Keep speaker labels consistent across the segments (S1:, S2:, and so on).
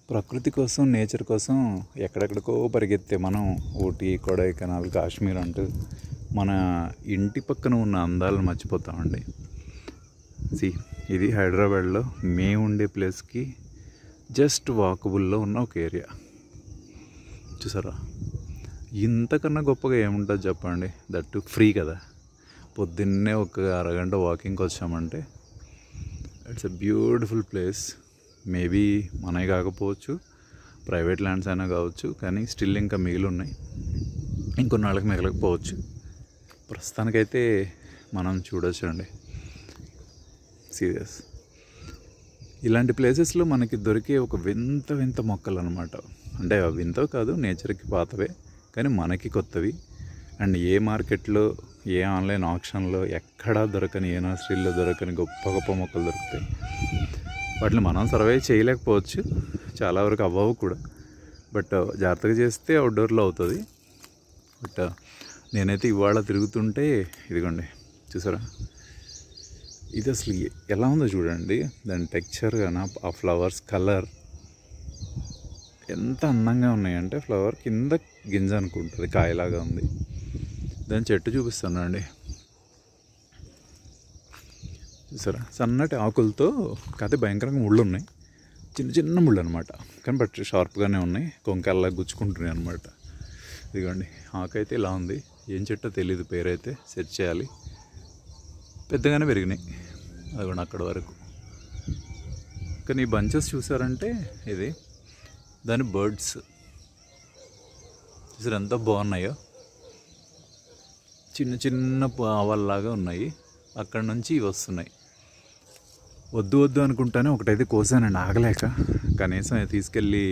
S1: ప్రకృతి కోసం, నేచర్ కోసం ఎక్కడెక్కడికో పరిగెత్తే మనం ఊటీ, కొడైకెనాల్, కాశ్మీర్ అంటూ మన ఇంటి పక్కన ఉన్న అందాలను మర్చిపోతామండి. ఇది హైదరాబాద్లో మేము ఉండే ప్లేస్కి జస్ట్ వాకబుల్లో ఉన్న ఒక ఏరియా. చూసారా, ఇంతకన్నా గొప్పగా ఏముంటుంది చెప్పండి? దట్టు ఫ్రీ కదా. పొద్దున్నే ఒక అరగంట వాకింగ్కి వచ్చామంటే it's a beautiful place. Maybe మనవి కాకపోవచ్చు, ప్రైవేట్ ల్యాండ్స్ అయినా కావచ్చు, కానీ స్టిల్ ఇంకా మిగిలి ఉన్నాయి. ఇంకొన్నాళ్ళకి మిగలకపోవచ్చు. ప్రస్తుతానికైతే మనం చూడొచ్చు అండి. సీరియస్, ఇలాంటి ప్లేసెస్లో మనకి దొరికే ఒక వింత వింత మొక్కలు అనమాట. అంటే అవి వింతవి కాదు, నేచర్కి పాతవే, కానీ మనకి కొత్తవి. అండ్ ఏ మార్కెట్లో, ఏ ఆన్లైన్ ఆప్షన్లో ఎక్కడా దొరకని, ఏ నర్సరీలో దొరకని గొప్ప గొప్ప మొక్కలు దొరుకుతాయి. వాటిని మనం సర్వే చేయలేకపోవచ్చు, చాలా వరకు అవ్వవు కూడా. బట్ జాగ్రత్తగా చేస్తే అవుట్డోర్లో అవుతుంది. బట్ నేనైతే ఇవాళ తిరుగుతుంటే ఇదిగోండి, చూసారా, ఇది అసలు ఎలా ఉందో చూడండి. దాని టెక్స్చర్ కానీ, ఆ ఫ్లవర్స్ కలర్ ఎంత అందంగా ఉన్నాయంటే, ఫ్లవర్ కింద గింజ అనుకుంటుంది, కాయలాగా ఉంది. దాని చెట్టు చూపిస్తాను అండి. చూసారా, సన్నటి ఆకులతో, కాకపోతే భయంకరంగా ముళ్ళు ఉన్నాయి, చిన్న చిన్న ముళ్ళు అనమాట. కానీ బట్ షార్ప్గానే ఉన్నాయి, కొంకల్లా గుచ్చుకుంటున్నాయి అనమాట. ఇదిగోండి, ఆకైతే ఇలా ఉంది. ఏం చెట్టో తెలియదు, పేరైతే సెర్చ్ చేయాలి. పెద్దగానే పెరిగినాయి అదిగోండి అక్కడ వరకు. కానీ ఈ బంచెస్ చూసారంటే ఇది దాని బర్డ్స్. చూసారు ఎంత బాగున్నాయో, చిన్న చిన్న ఆవల్లాగా ఉన్నాయి. అక్కడ నుంచి ఇవి వస్తున్నాయి. వద్దు వద్దు అనుకుంటానే ఒకటైతే కోసానండి ఆగలేక. కనీసం అది తీసుకెళ్ళి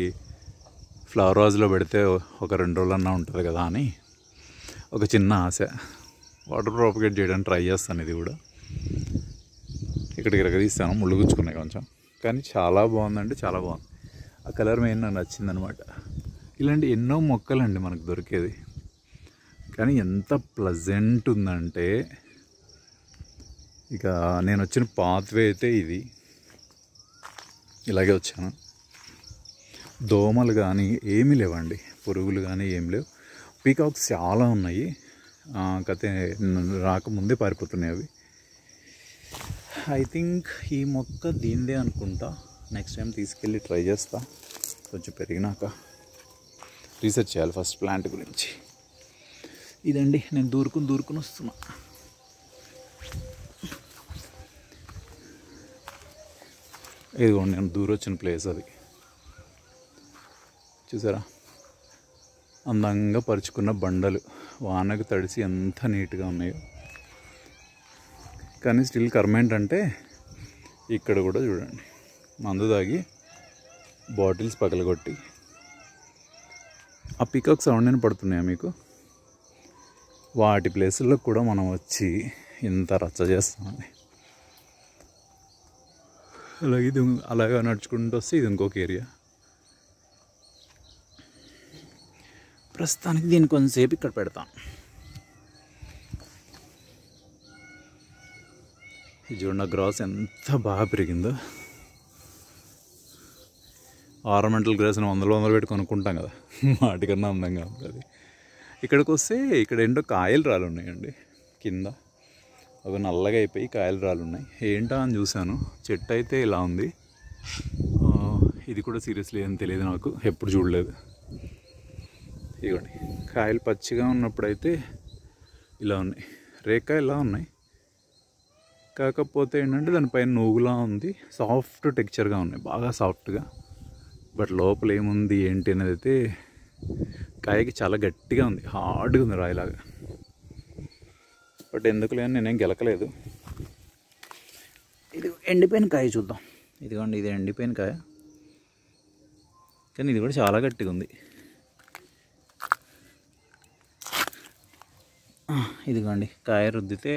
S1: ఫ్లవర్ వాజ్లో పెడితే ఒక 2 రోజులన్నా ఉంటుంది కదా అని ఒక చిన్న ఆశ. వాటర్ ప్రాపగేట్ చేయడానికి ట్రై చేస్తాను. ఇది కూడా ఇక్కడికి తీస్తాను, ముళ్ళు గుచ్చుకున్నాయి కొంచెం. కానీ చాలా బాగుందండి, చాలా బాగుంది. ఆ కలర్ మెయిన్ నాకు నచ్చిందనమాట. ఇలాంటి ఎన్నో మొక్కలండి మనకు దొరికేది. కానీ ఎంత ప్లజెంట్ ఉందంటే, ఇక నేను వచ్చిన పాత్వే అయితే ఇది. ఇలాగే వచ్చాను. దోమలు కానీ ఏమీ లేవండి, పురుగులు కానీ ఏం లేవు. పీకాక్స్ చాలా ఉన్నాయి, కతే రాకముందే పారిపోతున్నాయి అవి. ఐ థింక్ ఈ మొక్క దీనిదే అనుకుంటా. నెక్స్ట్ టైం తీసుకెళ్ళి ట్రై చేస్తా. కొంచెం పెరిగినాక రీసెర్చ్ చేయాలి ఫస్ట్ ప్లాంట్ గురించి. ఇదండి, నేను దూరుకుని వస్తున్నా. ఇదిగోండి నేను దూరొచ్చిన ప్లేస్ అది. చూసారా, అందంగా పరుచుకున్న బండలు, వానకు తడిసి ఎంత నీట్గా ఉన్నాయో. కానీ స్టిల్ కర్మ ఏంటంటే, ఇక్కడ కూడా చూడండి, మందు తాగి బాటిల్స్ పగలగొట్టి ఆ పికాక్ సౌండ్ అని పడుతున్నాయా మీకు? వాటి ప్లేసుల్లో కూడా మనం వచ్చి ఇంత రచ్చ చేస్తామని. అలాగే నడుచుకుంటూ వస్తే ఇది ఇంకొక ఏరియా. ప్రస్తుతానికి దీన్ని కొంచెంసేపు ఇక్కడ పెడతాం. ఈ చూడండి, గ్రాస్ ఎంత బాగా పెరిగిందో. ఆర్నమెంటల్ గ్రాస్ని 100 పెట్టి కొనుక్కుంటాం కదా, వాటికన్నా అందంగా ఉంటుంది. ఇక్కడికి వస్తే ఇక్కడ ఏంటో కాయలు రాలు ఉన్నాయండి కింద. అవి నల్లగా అయిపోయి కాయలు రాలు ఉన్నాయి. ఏంటా అని చూశాను. చెట్టు అయితే ఇలా ఉంది. ఇది కూడా సీరియస్లీ ఏం తెలియదు నాకు, ఎప్పుడు చూడలేదు. ఇదిగోండి, కాయలు పచ్చిగా ఉన్నప్పుడైతే ఇలా ఉన్నాయి, రేకాయ ఇలా ఉన్నాయి. కాకపోతే ఏంటంటే దానిపైన నూగులా ఉంది, సాఫ్ట్ టెక్స్చర్గా ఉన్నాయి, బాగా సాఫ్ట్గా. బట్ లోపల ఏముంది ఏంటి అనేది అయితే, కాయకి చాలా గట్టిగా ఉంది, హార్డ్గా ఉంది, రాయిలాగా. బట్ ఎందుకు లేని నేనేం గెలకలేదు. ఇది ఎండిపోయిన కాయ చూద్దాం. ఇదిగోండి, ఇది ఎండిపోయిన కాయ, కానీ ఇది కూడా చాలా గట్టిగా ఉంది. ఇదిగోండి, కాయ రుద్దితే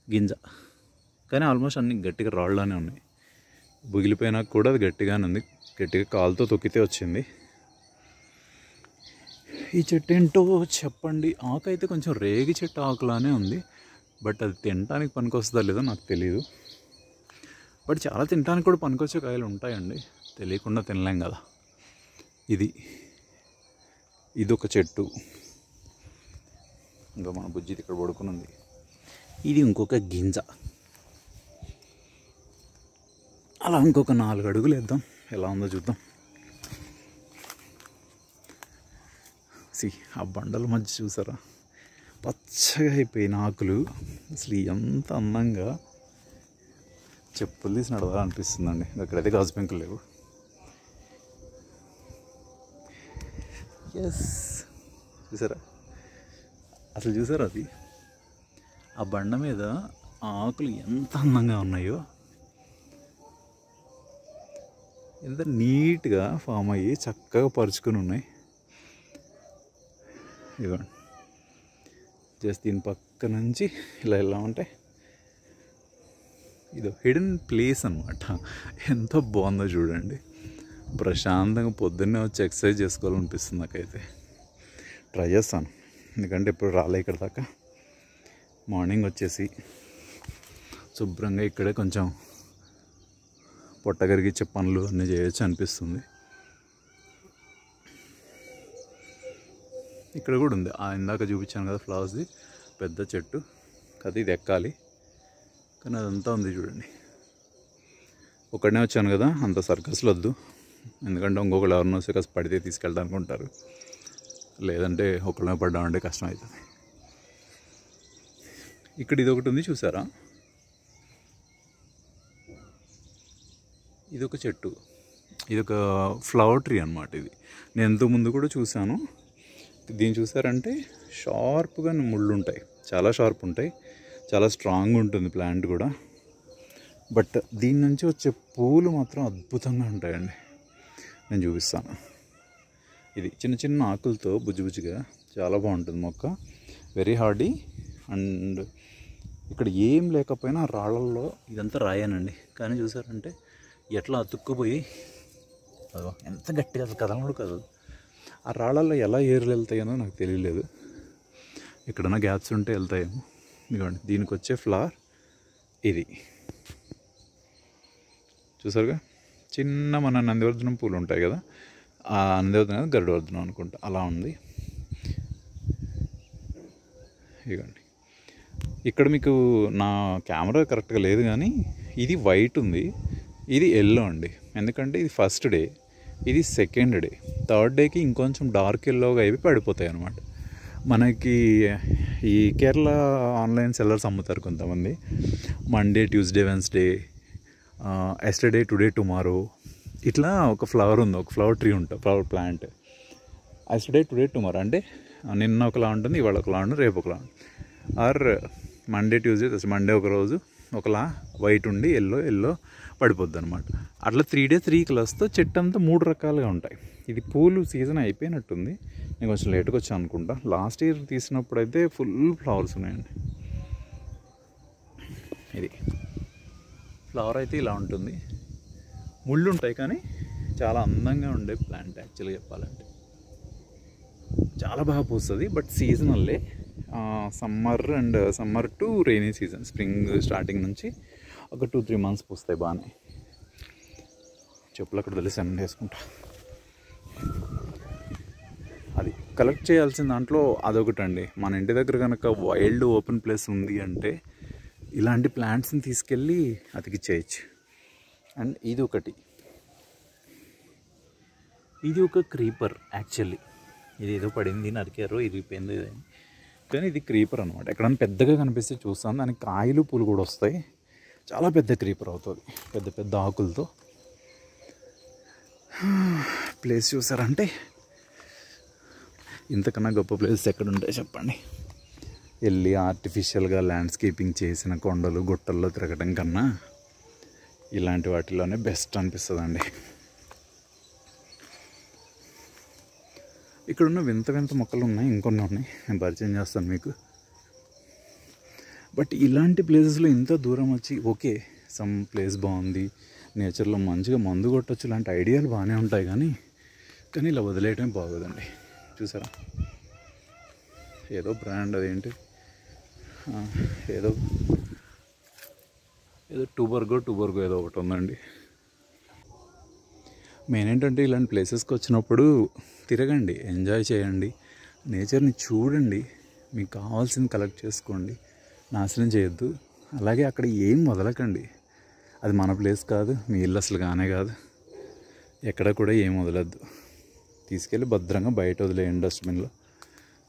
S1: గింజ, కానీ ఆల్మోస్ట్ అన్ని గట్టిగా రాళ్ళనే ఉన్నాయి. బుగిలిపోయినా కూడా అది గట్టిగానే ఉంది, గట్టిగా కాలుతో తొక్కితే వచ్చింది. ఈ చెట్టు ఏంటో చెప్పండి. ఆకు అయితే కొంచెం రేగి చెట్టు ఆకులానే ఉంది, బట్ అది తినడానికి పనికొస్తుందా లేదో నాకు తెలియదు. బట్ చాలా తినడానికి కూడా పనికొచ్చే కాయలు ఉంటాయండి, తెలియకుండా తినలేం కదా. ఇది ఒక చెట్టు. ఇంకా మన బుజ్జిది ఇక్కడ పడుకుని ఉంది. ఇది ఇంకొక గింజ. అలా ఇంకొక 4 అడుగులు వేద్దాం, ఎలా ఉందో చూద్దాం. ఆ బండల మధ్య చూసారా, పచ్చగా అయిపోయిన ఆకులు. అసలు ఎంత అందంగా చెప్పులు తీసి నడవాలనిపిస్తుందండి. అక్కడైతే గాజు పెంకులు లేవు. ఎస్, చూసారా, అసలు చూసారా అది, ఆ బండ మీద ఆ ఆకులు ఎంత అందంగా ఉన్నాయో, ఎంత నీట్గా ఫామ్ అయ్యి చక్కగా పరుచుకొని ఉన్నాయి. ఇవ్వండి, జస్ట్ దీని పక్క నుంచి ఇలా ఉంటే ఇది హిడెన్ ప్లేస్ అనమాట. ఎంత బాగుందో చూడండి. ప్రశాంతంగా పొద్దున్నే వచ్చి ఎక్సర్సైజ్ చేసుకోవాలనిపిస్తుంది నాకైతే. ట్రై చేస్తాను, ఎందుకంటే ఎప్పుడు రాలే ఇక్కడ దాకా. మార్నింగ్ వచ్చేసి శుభ్రంగా ఇక్కడే కొంచెం పొట్ట కరిగించే పనులు అన్నీ చేయొచ్చు అనిపిస్తుంది. ఇక్కడ కూడా ఉంది, ఇందాక చూపించాను కదా ఫ్లవర్స్ది పెద్ద చెట్టు కదా, ఇది ఎక్కాలి. కానీ అదంతా ఉంది చూడండి. ఒక్కడనే వచ్చాను కదా, అంత సర్కస్లు వద్దు, ఎందుకంటే ఇంకొకళ్ళు ఎవరినో వస్తే కాస్త పడితే తీసుకెళ్తా అనుకుంటారు. లేదంటే ఒకళ్ళనే పడ్డామంటే కష్టం అవుతుంది. ఇక్కడ ఇది ఒకటి ఉంది చూసారా, ఇదొక చెట్టు, ఇదొక ఫ్లవర్ ట్రీ అనమాట. ఇది నేను ఎంతో ముందు కూడా చూశాను. దీన్ని చూసారంటే షార్ప్గా ముళ్ళు ఉంటాయి, చాలా షార్ప్ ఉంటాయి, చాలా స్ట్రాంగ్ ఉంటుంది ప్లాంట్ కూడా. బట్ దీని నుంచి వచ్చే పూలు మాత్రం అద్భుతంగా ఉంటాయండి. నేను చూపిస్తాను. ఇది చిన్న చిన్న ఆకులతో బుజ్జిగా చాలా బాగుంటుంది మొక్క, వెరీ హార్డీ. అండ్ ఇక్కడ ఏం లేకపోయినా రాళ్ళల్లో ఇదంతా రాయానండి, కానీ చూసారంటే ఎట్లా అతుక్కుపోయి ఎంత గట్టిగా కదలడు కదదు. ఆ రాళ్ళల్లో ఎలా ఏర్లు వెళ్తాయనో నాకు తెలియలేదు. ఎక్కడన్నా గ్యాప్స్ ఉంటే వెళ్తాయేమో. ఇదిగోండి, దీనికి వచ్చే ఫ్లవర్ ఇది చూసారుగా. చిన్న మన నందివర్ధనం పూలు ఉంటాయి కదా, ఆ నందివర్ధనం గరుడవర్ధనం అనుకుంటా, అలా ఉంది. ఇదిగోండి, ఇక్కడ మీకు నా కెమెరా కరెక్ట్గా లేదు కానీ ఇది వైట్ ఉంది, ఇది ఎల్లో అండి. ఎందుకంటే ఇది ఫస్ట్ డే, ఇది సెకండ్ డే. థర్డ్ డేకి ఇంకొంచెం డార్క్ ఎల్లోగా అయిపోయి పడిపోతాయి అన్నమాట. మనకి ఈ కేరళ ఆన్లైన్ సెల్లర్స్ అమ్ముతారు కొంతమంది. Monday, Tuesday, Wednesday, yesterday, today, tomorrow, ఇట్లా ఒక ఫ్లవర్ ఉంది, ఒక ఫ్లవర్ ట్రీ ఉంటుంది, flower plant. Yesterday, today, tomorrow అంటే నిన్న ఒకలా ఉంటుంది, ఇవాళ ఒకలా ఉంటుంది, రేపు ఒకలా ఉంటుంది. ఆర్ మండే, ట్యూస్డే, మండే ఒక రోజు ఒకలా వైట్ ఉండి ఎల్లో పడిపోద్ది అనమాట. అట్లా 3 days 3 కలర్స్తో చెట్టు అంతా 3 రకాలుగా ఉంటాయి. ఇది పూలు సీజన్ అయిపోయినట్టుంది, నేను కొంచెం లేట్గా వచ్చాను అనుకుంటా. లాస్ట్ ఇయర్ తీసినప్పుడు అయితే ఫుల్ ఫ్లవర్స్ ఉన్నాయండి. ఇది ఫ్లవర్ అయితే ఇలా ఉంటుంది, ముళ్ళు ఉంటాయి కానీ చాలా అందంగా ఉండే ప్లాంట్. యాక్చువల్గా చెప్పాలంటే చాలా బాగా పూస్తుంది. బట్ సీజనల్లే, summer to rainy season, spring starting నుంచి ఒక 2-3 months పూస్తాయి బాగానే. చెప్పులు అక్కడ తెలిసి అన్నీ వేసుకుంటా. అది కలెక్ట్ చేయాల్సిన దాంట్లో అదొకటండి. మన ఇంటి దగ్గర కనుక వైల్డ్ ఓపెన్ ప్లేస్ ఉంది అంటే ఇలాంటి ప్లాంట్స్ని తీసుకెళ్ళి అతికిచ్చేయచ్చు. అండ్ ఇది ఒకటి, ఇది ఒక క్రీపర్. యాక్చువల్లీ ఇది ఏదో పడింది, నరికారు, ఇరిగిపోయింది, కానీ ఇది క్రీపర్ అనమాట. ఎక్కడైనా పెద్దగా కనిపిస్తే చూస్తాను, దానికి కాయలు పూలు కూడా వస్తాయి. చాలా పెద్ద క్రీపర్ అవుతుంది, పెద్ద పెద్ద ఆకులతో. ప్లేస్ చూసారంటే ఇంతకన్నా గొప్ప ప్లేస్ ఎక్కడ ఉంటాయి చెప్పండి. వెళ్ళి ఆర్టిఫిషియల్గా ల్యాండ్స్కేపింగ్ చేసిన కొండలు గుట్టల్లో తిరగడం కన్నా ఇలాంటి వాటిలోనే బెస్ట్ అనిపిస్తుందండి. ఇక్కడున్న వింత వింత మొక్కలు ఉన్నాయి, ఇంకొన్ని ఉన్నాయి, నేను పరిచయం చేస్తాను మీకు. బట్ ఇలాంటి ప్లేసెస్లో ఇంత దూరం వచ్చి ఓకే సమ్ ప్లేస్ బాగుంది, నేచర్లో మంచిగా మందు కొట్టచ్చు, ఇలాంటి ఐడియాలు బాగానే ఉంటాయి, కానీ ఇలా వదిలేయటం బాగోదండి. చూసారా, ఏదో బ్రాండ్, అదేంటి ఏదో ఏదో టూబర్గో ఏదో ఒకటి ఉందండి. మెయిన్ ఏంటంటే ఇలాంటి ప్లేసెస్కి వచ్చినప్పుడు తిరగండి, ఎంజాయ్ చేయండి, నేచర్ని చూడండి, మీకు కావాల్సింది కలెక్ట్ చేసుకోండి, నాశనం చేయొద్దు. అలాగే అక్కడ ఏం వదలకండి, అది మన ప్లేస్ కాదు, మీ ఇల్లు అసలు కానే కాదు. ఎక్కడ కూడా ఏం వదలద్దు, తీసుకెళ్ళి భద్రంగా బయట వదిలేయండి డస్ట్బిన్లో,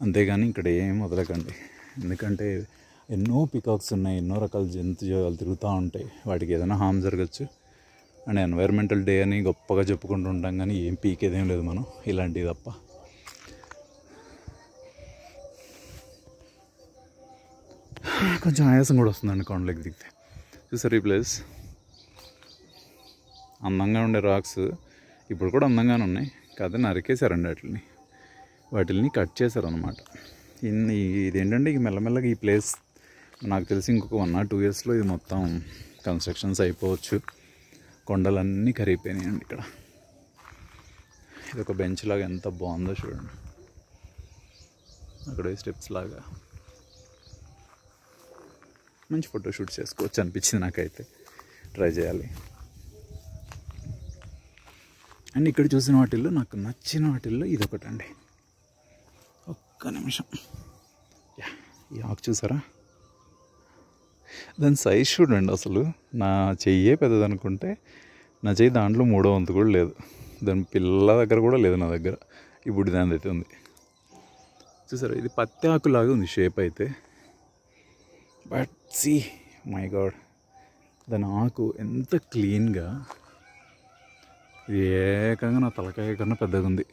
S1: అంతేగాని ఇక్కడ ఏం వదలకండి. ఎందుకంటే ఎన్నో పికాక్స్ ఉన్నాయి, ఎన్నో రకాల జంతుజీవాలు తిరుగుతూ ఉంటాయి, వాటికి ఏదైనా హామ్ జరగచ్చు. అండ్ ఎన్వైర్మెంటల్ డే అని గొప్పగా చెప్పుకుంటూ ఉంటాం, కానీ ఏం పీకేదేం లేదు మనం ఇలాంటివి తప్ప. కొంచెం ఆయాసం కూడా వస్తుందండి కొండలకి దిగితే. చూసారు ఈ ప్లేస్, అందంగా ఉండే రాక్స్ ఇప్పుడు కూడా అందంగానే ఉన్నాయి, కాదు నరికేశారండి వాటిని కట్ చేశారనమాట. ఇదేంటంటే ఇక మెల్లమెల్లగా ఈ ప్లేస్ నాకు తెలిసి ఇంకొక 1 or 2 yearsలో ఇది మొత్తం కన్స్ట్రక్షన్స్ అయిపోవచ్చు. కొండలన్నీ కరిగిపోయినాయండి ఇక్కడ. ఇది ఒక బెంచ్ లాగా ఎంత బాగుందో చూడండి, అక్కడ స్టెప్స్ లాగా మంచి ఫోటోషూట్ చేసుకోవచ్చు అనిపించింది నాకైతే. ట్రై చేయాలి. అండ్ ఇక్కడ చూసిన వాటిల్లో నాకు నచ్చిన వాటిల్లో ఇదొకటండి. ఒక్క నిమిషం, ఈ ఆకు చూసారా, దాని సైజ్ చూడండి. అసలు నా చెయ్యే పెద్దదనుకుంటే నా చెయ్యి దాంట్లో 3వ వంతు కూడా లేదు, దాని పిల్ల దగ్గర కూడా లేదు నా దగ్గర. ఇప్పుడు దాని అయితే ఉంది చూసారా, ఇది పత్తి ఆకులాగా ఉంది షేప్ అయితే. బట్ సీ మై గాడ్, దాని ఆకు ఎంత క్లీన్గా, ఇది ఏకంగా నా తలకాయ కన్నా పెద్దగా ఉంది.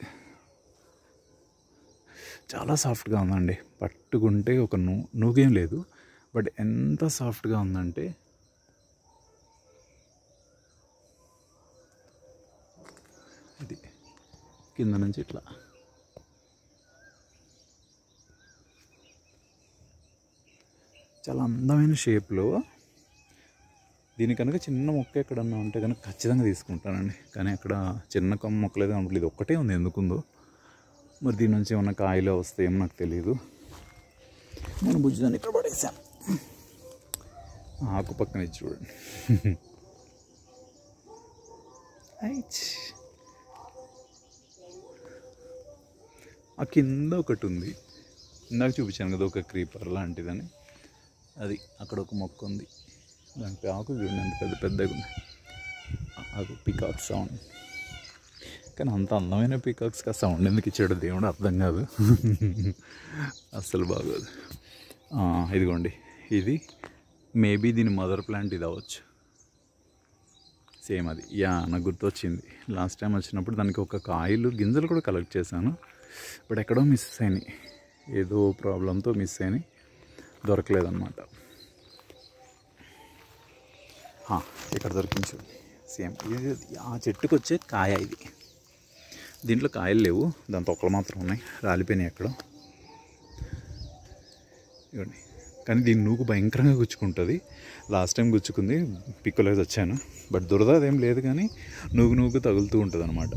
S1: చాలా సాఫ్ట్గా ఉందండి, పట్టుకుంటే ఒక నూగేం లేదు, బట్ ఎంత సాఫ్ట్గా ఉందంటే ఇది కింద నుంచి ఇట్లా చాలా అందమైన షేప్లో. దీని కనుక చిన్న మొక్క ఎక్కడన్నా ఉంటే కనుక ఖచ్చితంగా తీసుకుంటానండి, కానీ అక్కడ చిన్న కొమ్మ మొక్కలేదు కాబట్టి ఇది ఒక్కటే ఉంది, ఎందుకుందో మరి. దీని నుంచి ఏమన్నా కాయలు వస్తాయేమో నాకు తెలియదు. నేను బుజ్జిదాన్ని ఇక్కడ పడేసాను, ఆకు పక్కన ఇచ్చి చూడండి. ఆ కింద ఒకటి ఉంది, ఇందాక చూపించాను కదా ఒక క్రీపర్ లాంటిదని, అది అక్కడ ఒక మొక్క ఉంది, దానికి ఆకు చూడండి ఎంత పెద్దగా ఉంది. ఆకు పికాక్ సౌండ్, కానీ అంత అందమైన పికాక్స్కి ఆ సౌండ్ ఎందుకు ఇచ్చాడో దేవుడు అర్థం కాదు, అస్సలు బాగోదు. ఇదిగోండి, ఇది మేబీ దీని మదర్ ప్లాంట్ ఇది అవ్వచ్చు, సేమ్ అది. నాకు గుర్తొచ్చింది, లాస్ట్ టైం వచ్చినప్పుడు దానికి ఒక కాయలు గింజలు కూడా కలెక్ట్ చేశాను, బట్ ఎక్కడో మిస్ అయినాయి, ఏదో ప్రాబ్లంతో మిస్ అయినాయి, దొరకలేదన్నమాట. ఇక్కడ దొరికించు సేమ్ ఇది, ఆ చెట్టుకు వచ్చే కాయ ఇది. దీంట్లో కాయలు లేవు, దాని తొక్కలు మాత్రం ఉన్నాయి, రాలిపోయినాయి ఎక్కడో. ఇవ్వండి, కానీ దీని నూకు భయంకరంగా గుచ్చుకుంటుంది. లాస్ట్ టైం గుచ్చుకుంది, పిక్కలేసి వచ్చాను, బట్ దురద అదేం లేదు, కానీ నూగు తగులుతూ ఉంటుంది అనమాట.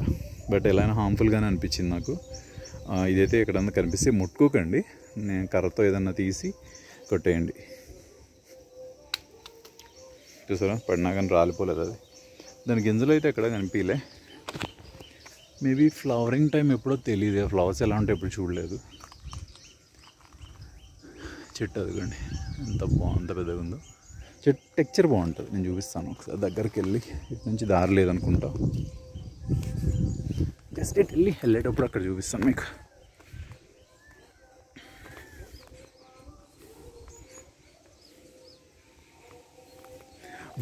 S1: బట్ ఎలా అయినా హార్మ్ఫుల్గానే అనిపించింది నాకు. ఇదైతే ఎక్కడన్నా కనిపిస్తే ముట్టుకోకండి, నేను కర్రతో ఏదన్నా తీసి కొట్టేయండి. చూసారా, పడినా కానీ రాలిపోలేదు అది. దాని గింజలు అయితే ఎక్కడ కనిపించలే, మేబీ ఫ్లవరింగ్ టైం ఎప్పుడో తెలియదు, ఫ్లవర్స్ ఎలా ఉంటే ఎప్పుడు చూడలేదు. చెట్టు అదిగోండి ఎంత పెద్దగా ఉందో, చెట్టు టెక్చర్ బాగుంటుంది, నేను చూపిస్తాను ఒకసారి దగ్గరికి వెళ్ళి. ఇటు నుంచి దారి లేదనుకుంటా, జస్ట్ ఇటు వెళ్ళేటప్పుడు అక్కడ చూపిస్తాను మీకు.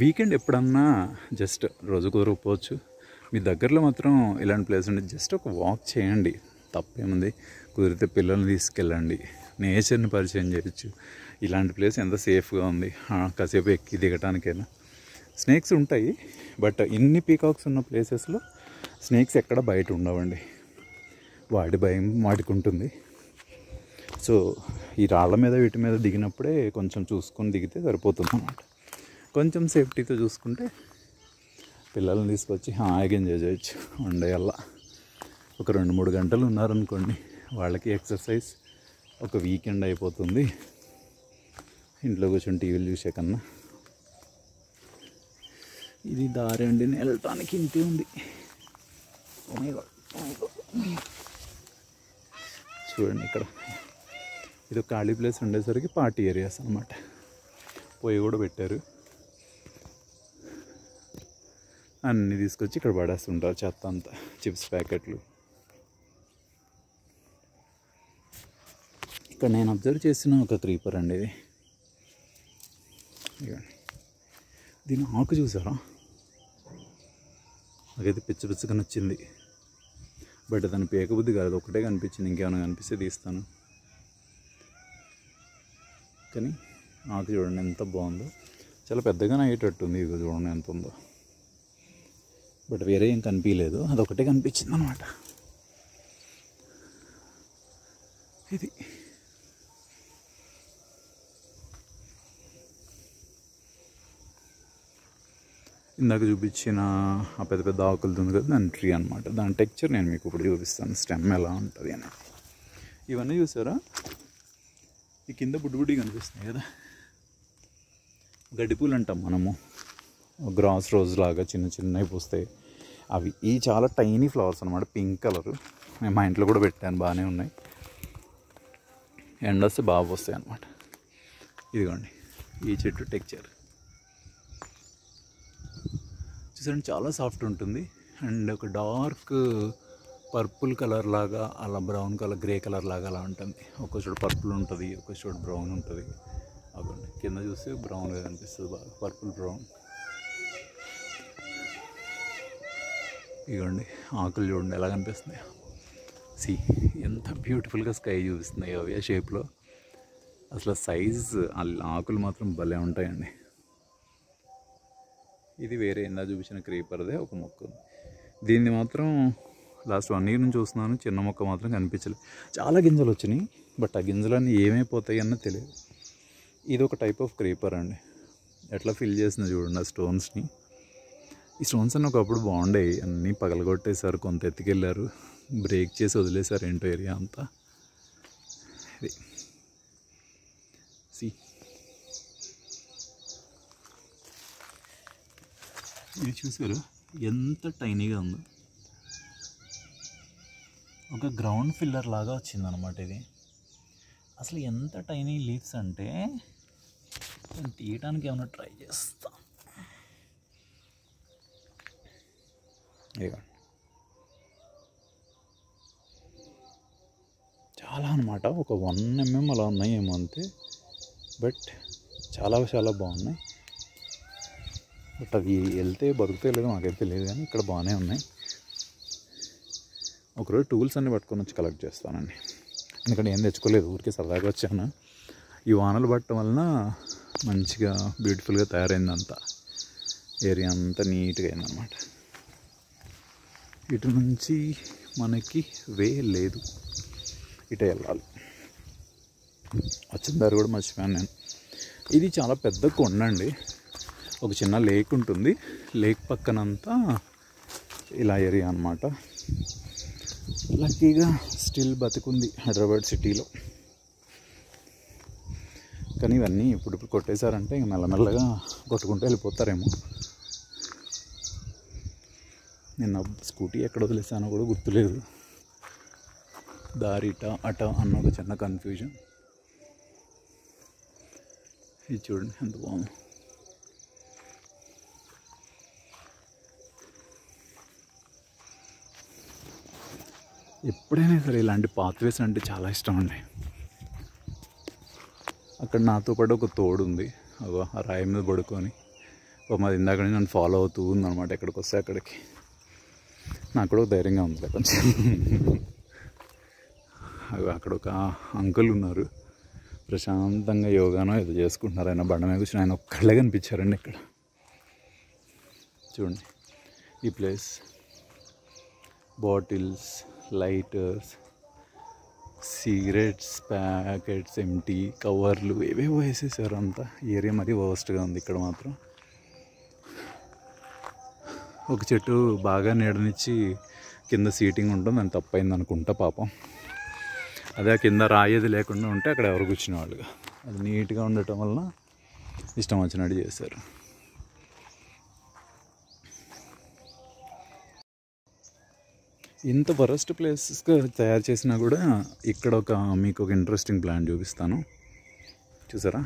S1: వీకెండ్ ఎప్పుడన్నా జస్ట్ రోజు కుదరకపోవచ్చు, మీ దగ్గరలో మాత్రం ఇలాంటి ప్లేస్ ఉంటే జస్ట్ ఒక వాక్ చేయండి, తప్పేముంది. కుదిరితే పిల్లల్ని తీసుకెళ్ళండి, నేచర్ని పరిచయం చేయొచ్చు. ఇలాంటి ప్లేస్ ఎంత సేఫ్గా ఉంది, కాసేపు ఎక్కి దిగటానికైనా. స్నేక్స్ ఉంటాయి, బట్ ఇన్ని పీకాక్స్ ఉన్న ప్లేసెస్లో స్నేక్స్ ఎక్కడ బయట ఉండవండి, వాటి భయం వాటికి ఉంటుంది. సో ఈ రాళ్ళ మీద వీటి మీద దిగినప్పుడే కొంచెం చూసుకొని దిగితే సరిపోతుంది అన్నమాట. కొంచెం సేఫ్టీతో చూసుకుంటే పిల్లల్ని తీసుకొచ్చి హాయిగా ఎంజాయ్ చేయొచ్చు. వన్ డే అలా ఒక 2-3 గంటలు ఉన్నారనుకోండి, వాళ్ళకి ఎక్సర్సైజ్ ఒక వీకెండ్ అయిపోతుంది. ఇంట్లో కూర్చొని టీవీలు చూసే కన్నా ఇది దారి అండి, నేను వెళ్ళటానికి ఇంతే ఉంది. చూడండి ఇక్కడ ఇది ఖాళీ ప్లేస్ ఉండేసరికి పార్టీ ఏరియాస్ అనమాట. పొయ్యి కూడా పెట్టారు, అన్నీ తీసుకొచ్చి ఇక్కడ పడేస్తుంటారు చెత్త అంతా, చిప్స్ ప్యాకెట్లు. ఇక్కడ నేను అబ్జర్వ్ చేసిన ఒక క్రీపర్ అండి ఇది. దీని ఆకు చూసారా, నాకైతే పిచ్చి పిచ్చిగా నచ్చింది. బట్ దాని పేకబుద్ధి కాదు, ఒకటే కనిపించింది, ఇంకేమైనా కనిపిస్తే తీస్తాను. కానీ ఆకు చూడండి ఎంత బాగుందో, చాలా పెద్దగానే అయ్యేటట్టుంది. ఇక చూడండి ఎంత ఉందో, బట్ వేరే ఏం కనిపించలేదు, అదొకటే కనిపించింది అనమాట. ఇది ఇందాక చూపించిన ఆ పెద్ద పెద్ద ఆకులతో ఉంది కదా, దాని ట్రీ అనమాట. దాని టెక్చర్ నేను మీకు ఇప్పుడు చూపిస్తాను, స్టెమ్ ఎలా ఉంటుంది అని. ఇవన్నీ చూసారా, ఈ కింద బుడ్డి కనిపిస్తున్నాయి కదా, గడ్డిపూలు అంటాం మనము, గ్రాస్ రోజ్ లాగా చిన్న చిన్నవి పూస్తాయి అవి. ఈ చాలా టైనీ ఫ్లవర్స్ అనమాట, పింక్ కలరు. నేను మా ఇంట్లో కూడా పెట్టాను, బాగానే ఉన్నాయి. ఎండ వస్తే బాగా వస్తాయి అనమాట. ఇదిగోండి ఈ చెట్టు టెక్చర్ చూసారండి, చాలా సాఫ్ట్ ఉంటుంది. అండ్ ఒక డార్క్ పర్పుల్ కలర్ లాగా, అలా బ్రౌన్ కలర్, గ్రే కలర్ లాగా అలా ఉంటుంది. ఒక చోట పర్పుల్ ఉంటుంది, ఒక చోట బ్రౌన్ ఉంటుంది. అవ్వండి కింద చూస్తే బ్రౌన్గా కనిపిస్తుంది, బాగా పర్పుల్ బ్రౌన్. ఇవ్వండి ఆకులు చూడండి ఎలా కనిపిస్తున్నాయి. సి ఎంత బ్యూటిఫుల్గా స్కై చూపిస్తున్నాయి అవి ఆ షేప్లో. అసలు సైజ్ ఆకులు మాత్రం భలే ఉంటాయండి. ఇది వేరే ఇందా చూపించిన క్రీపర్దే ఒక మొక్క ఉంది. దీన్ని మాత్రం లాస్ట్ 1 year నుంచి చూస్తున్నాను, చిన్న మొక్క మాత్రం కనిపించలేదు. చాలా గింజలు వచ్చినాయి, బట్ ఆ గింజలన్నీ ఏమైపోతాయి అన్న తెలియదు. ఇది ఒక టైప్ ఆఫ్ క్రీపర్ అండి. ఎట్లా ఫిల్ చేసిన చూడండి ఆ స్టోన్స్ని. ఈ స్టోన్స్ అన్నీ ఒకప్పుడు బాగుండేవి, అన్నీ పగలగొట్టేశారు, కొంత ఎత్తుకెళ్ళారు, బ్రేక్ చేసి వదిలేశారు ఏంటో ఏరియా అంతా. ఇది సి ఇది చూసారు ఎంత టైనీగా ఉందో, ఒక గ్రౌండ్ ఫిల్లర్ లాగా వచ్చిందనమాట ఇది. అసలు ఎంత టైనీ లీవ్స్ అంటే నేను తీయటానికి ఏమైనా ట్రై చేస్తా. చాలా అనమాట, ఒక 1 mm అలా ఉన్నాయేమో అంతే, బట్ చాలా చాలా బాగున్నాయి. బట్ అవి వెళ్తే బతుకుతే లేదో నాకైతే తెలియదు, కానీ ఇక్కడ బాగానే ఉన్నాయి. ఒకరోజు టూల్స్ అన్నీ పట్టుకొని వచ్చి కలెక్ట్ చేస్తానండి, ఎందుకంటే ఏం తెచ్చుకోలేదు, ఊరికే సరదాగా వచ్చాను. ఈ వానలు పట్టడం వలన మంచిగా బ్యూటిఫుల్గా తయారైంది అంతా, ఏరియా అంతా నీట్గా అయిందనమాట. ఇటు నుంచి మనకి వే లేదు, ఇటే వెళ్ళాలి. వచ్చిన దారి కూడా మర్చిపోయాను నేను. ఇది చాలా పెద్ద కొండ అండి, ఒక చిన్న లేక్ ఉంటుంది, లేక్ పక్కనంతా ఇలా ఏరియా అనమాట. లక్కీగా స్టిల్ బతికుంది హైదరాబాద్ సిటీలో. కానీ ఇవన్నీ ఇప్పుడు కొట్టేశారంటే ఇంక మెల్లమెల్లగా కొట్టుకుంటూ వెళ్ళిపోతారేమో. నేను స్కూటీ ఎక్కడ వదిలేసానో కూడా గుర్తులేదు, దారి అట అన్న ఒక చిన్న కన్ఫ్యూజన్. ఇది చూడండి ఎంత బాగుంది. ఎప్పుడైనా సరే ఇలాంటి పాత్వేస్ అంటే చాలా ఇష్టం అండి. అక్కడ నాతో పాటు ఒక తోడు ఉంది, అగో ఆ రాయి మీద పడుకొని మాది ఇందాక నుంచి నన్ను ఫాలో అవుతూ ఉందన్నమాట. ఎక్కడికి వస్తే అక్కడికి నాకు కూడా ధైర్యంగా ఉంది కొంచెం. అక్కడ ఒక అంకుల్ ఉన్నారు, ప్రశాంతంగా యోగానో ఏదో చేసుకుంటున్నారు. ఆయన బండ మీద కూర్చొని ఆయన ఒక్కళ్ళే కనిపించారండి ఇక్కడ. చూడండి ఈ place, bottles, lighters, cigarettes packets, empty కవర్లు ఏవేవో వేసేసారు అంతా. ఏరియా మరీ వర్స్ట్గా ఉంది ఇక్కడ మాత్రం. ఒక చెట్టు బాగా నీడనిచ్చి కింద సీటింగ్ ఉంటుంది, అని తప్పైంది అనుకుంటా పాపం. అదే కింద రాయేది లేకుండా ఉంటే అక్కడ ఎవరు కూర్చునేవాళ్ళుగా. అది నీట్గా ఉండటం వలన ఇష్టం వచ్చినట్టు చేశారు. ఇంత వరస్ట్ ప్లేసెస్గా తయారు చేసినా కూడా ఇక్కడ మీకు ఒక ఇంట్రెస్టింగ్ ప్లాన్ చూపిస్తాను. చూసారా,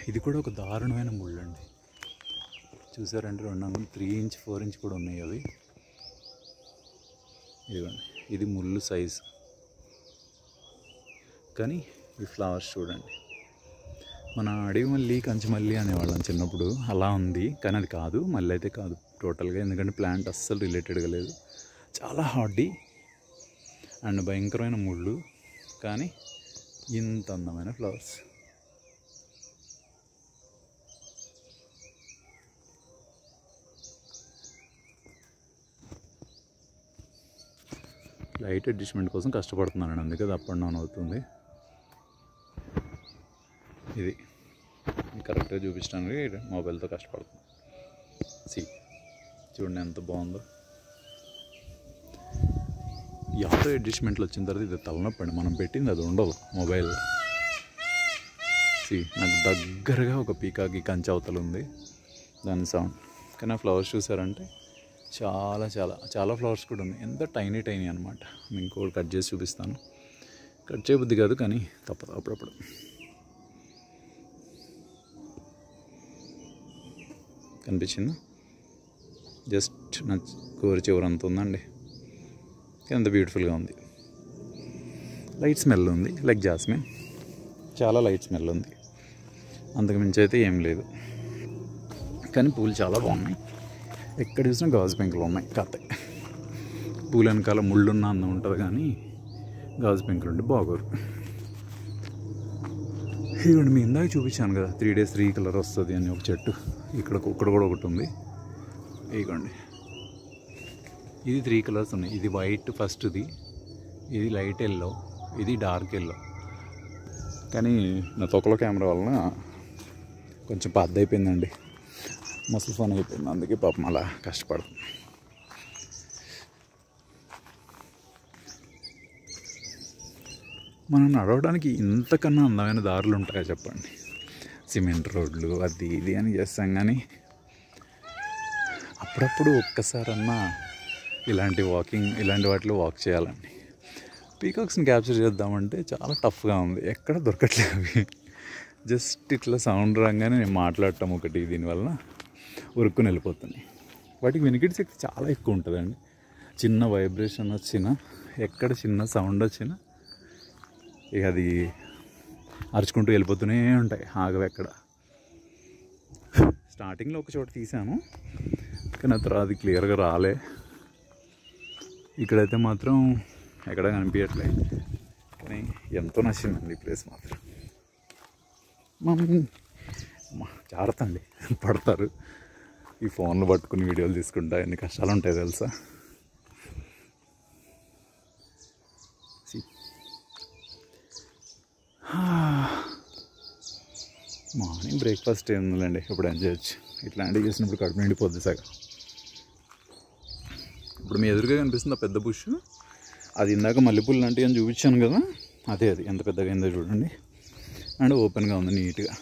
S1: ఇది కూడా ఒక దారుణమైన ముళ్ళు అండి. చూసారంటే 2 అంగుళాలు 3 ఇంచ్ 4 ఇంచ్ కూడా ఉన్నాయి అవి. ఇదిగోండి, ఇది ముళ్ళు సైజ్. కానీ ఈ ఫ్లవర్స్ చూడండి, మన అడవి మల్లి కంచి మల్లి అనేవాళ్ళం చిన్నప్పుడు, అలా ఉంది. కానీ అది కాదు, మళ్ళీ అయితే కాదు టోటల్గా. ఎందుకంటే ప్లాంట్ అస్సలు రిలేటెడ్గా లేదు. చాలా హార్డీ అండ్ భయంకరమైన ముళ్ళు, కానీ ఇంత అందమైన ఫ్లవర్స్. లైట్ అడ్జస్ట్మెంట్ కోసం కష్టపడుతున్నాను, అందుకే అది అప్ అండ్ డౌన్ అవుతుంది. ఇది కరెక్ట్గా చూపించడానికి మొబైల్తో కష్టపడుతుంది. చూడండి ఎంత బాగుందో. ఈ ఆటో అడ్జస్ట్మెంట్లు వచ్చిన తర్వాత ఇది తలనొప్పి అండి, మనం పెట్టింది అది ఉండదు మొబైల్. నాకు దగ్గరగా ఒక పీకాకి కంచె అవతల ఉంది, దాని సౌండ్. కానీ ఆ ఫ్లవర్స్ చూసారంటే చాలా చాలా చాలా ఫ్లవర్స్ కూడా ఉన్నాయి. ఎంత టైనీ టైనీ అనమాట. నేను ఇంకోటి కట్ చేసి చూపిస్తాను. కట్ చేయబుద్ది కాదు, కానీ తప్పదు అప్పుడప్పుడు. కనిపించిందా? జస్ట్ నా కోరి చివరంత ఉందండి, ఎంత బ్యూటిఫుల్గా ఉంది. లైట్ స్మెల్ ఉంది, లైక్ జాస్మిన్. చాలా లైట్ స్మెల్ ఉంది, అంతకు మించి అయితే ఏం లేదు. కానీ పూలు చాలా బాగున్నాయి. ఎక్కడ చూసినా గాజు పెంకులు ఉన్నాయి. కథ పూల వెనకాల ముళ్ళున్న అందం ఉంటుంది, కానీ గాజు పెంకులు ఉంటే బాగోరు. ఇదిగోండి, మీ ఇందాక చూపించాను కదా 3 days 3 కలర్ వస్తుంది అని ఒక చెట్టు. ఇక్కడ కూడా ఒకటి ఉంది. ఇదిగోండి, ఇది 3 కలర్స్ ఉన్నాయి. ఇది వైట్ ఫస్ట్ది, ఇది లైట్ ఎల్లో, ఇది డార్క్ ఎల్లో. కానీ నా తొక్కలో కెమెరా వలన కొంచెం పెద్ద అయిపోయిందండి, మస్తు ఫోన్ అయిపోయింది. అందుకే పాపం అలా కష్టపడుతుంది. మనం నడవడానికి ఇంతకన్నా అందమైన దారులు ఉంటాయా చెప్పండి? సిమెంట్ రోడ్లు అది ఇది అని చేస్తాం, కానీ అప్పుడప్పుడు ఒక్కసారన్నా ఇలాంటి వాటిలో వాక్ చేయాలండి. పీకాక్స్ని క్యాప్చర్ చేద్దామంటే చాలా టఫ్గా ఉంది, ఎక్కడ దొరకట్లేదు అవి. జస్ట్ ఇట్లా సౌండ్ రాగానే నేను మాట్లాడటం ఒకటి, దీనివల్ల ఉరుక్కుని వెళ్ళిపోతున్నాయి. వాటికి వినికిడి శక్తి చాలా ఎక్కువ ఉంటుందండి. చిన్న వైబ్రేషన్ వచ్చినా, ఎక్కడ చిన్న సౌండ్ వచ్చినా ఇక అది అరుచుకుంటూ వెళ్ళిపోతూనే ఉంటాయి, ఆగవు ఎక్కడ. స్టార్టింగ్లో ఒక చోట తీసాను, కానీ తర్వాత అది క్లియర్గా రాలే. ఇక్కడైతే మాత్రం ఎక్కడ కనిపించట్లేదు, కానీ ఎంతో నచ్చిందండి ఈ ప్లేస్ మాత్రం. జాగ్రత్త అండి, పడతారు. ఈ ఫోన్లు పట్టుకుని వీడియోలు తీసుకుంటా ఎన్ని కష్టాలు ఉంటాయి తెలుసా. మార్నింగ్ బ్రేక్ఫాస్ట్ ఏముందండి, ఇప్పుడు ఎంజాయ్ చేయొచ్చు. ఇట్లాంటివి చేసినప్పుడు కడుపు నిండిపోద్ది సగం. ఇప్పుడు మీ ఎదురుగా కనిపిస్తుంది ఆ పెద్ద బుష్, అది ఇందాక మల్లెపూలు లాంటివి అని చూపించాను కదా, అదే అది ఎంత పెద్దగా అయిందో చూడండి. అండ్ ఓపెన్గా ఉంది నీట్గా.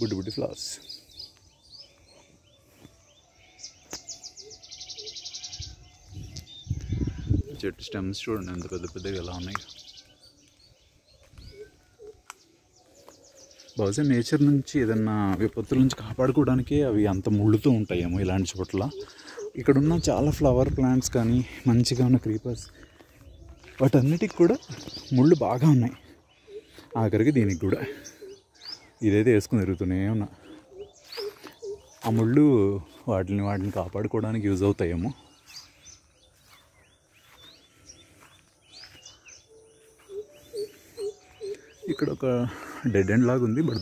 S1: బుడ్డి ఫ్లవర్స్. చెట్టు స్టెమ్స్ చూడండి ఎంత పెద్దగా ఎలా ఉన్నాయి. బహుశా నేచర్ నుంచి ఏదన్నా విపత్తుల నుంచి కాపాడుకోవడానికే అవి అంత ముళ్ళుతూ ఉంటాయేమో ఇలాంటి చోట్ల. ఇక్కడున్న చాలా ఫ్లవర్ ప్లాంట్స్ కానీ మంచిగా ఉన్న క్రీపర్స్, వాటన్నిటికి కూడా ముళ్ళు బాగా ఉన్నాయి. ఆఖరికి దీనికి కూడా ఇదైతే వేసుకుని తిరుగుతూనే ఉన్నా. ఆ ముళ్ళు వాటిని కాపాడుకోవడానికి యూజ్ అవుతాయేమో. ఇక్కడ ఒక డెడ్ ఎండ్ లాగా ఉంది, బట్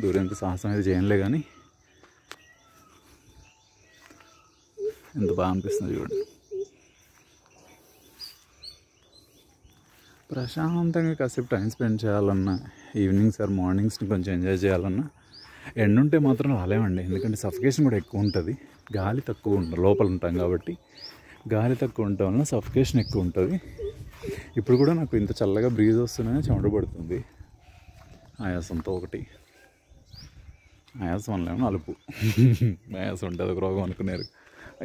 S1: దూరేంత సాహసం అయితే చేయనులే. కానీ ఎంత బాగా అనిపిస్తుంది చూడండి. ప్రశాంతంగా కాసేపు టైం స్పెండ్ చేయాలన్నా, ఈవినింగ్స్ ఆర్ మార్నింగ్స్ని కొంచెం ఎంజాయ్ చేయాలన్నా ఎండ ఉంటే మాత్రం రాలేమండి. ఎందుకంటే సఫికేషన్ కూడా ఎక్కువ ఉంటుంది, గాలి తక్కువ ఉంటుంది. లోపల ఉంటాం కాబట్టి గాలి తక్కువ ఉండటం వల్ల సఫికేషన్ ఎక్కువ ఉంటుంది. ఇప్పుడు కూడా నాకు ఇంత చల్లగా బ్రీజ్ వస్తూనే చెమట పడుతుంది ఆయాసంతో ఒకటి. ఆయాసం అనలేము, అలుపు. ఆయాసం ఉంటుంది ఒక రోగం అనుకున్నారు,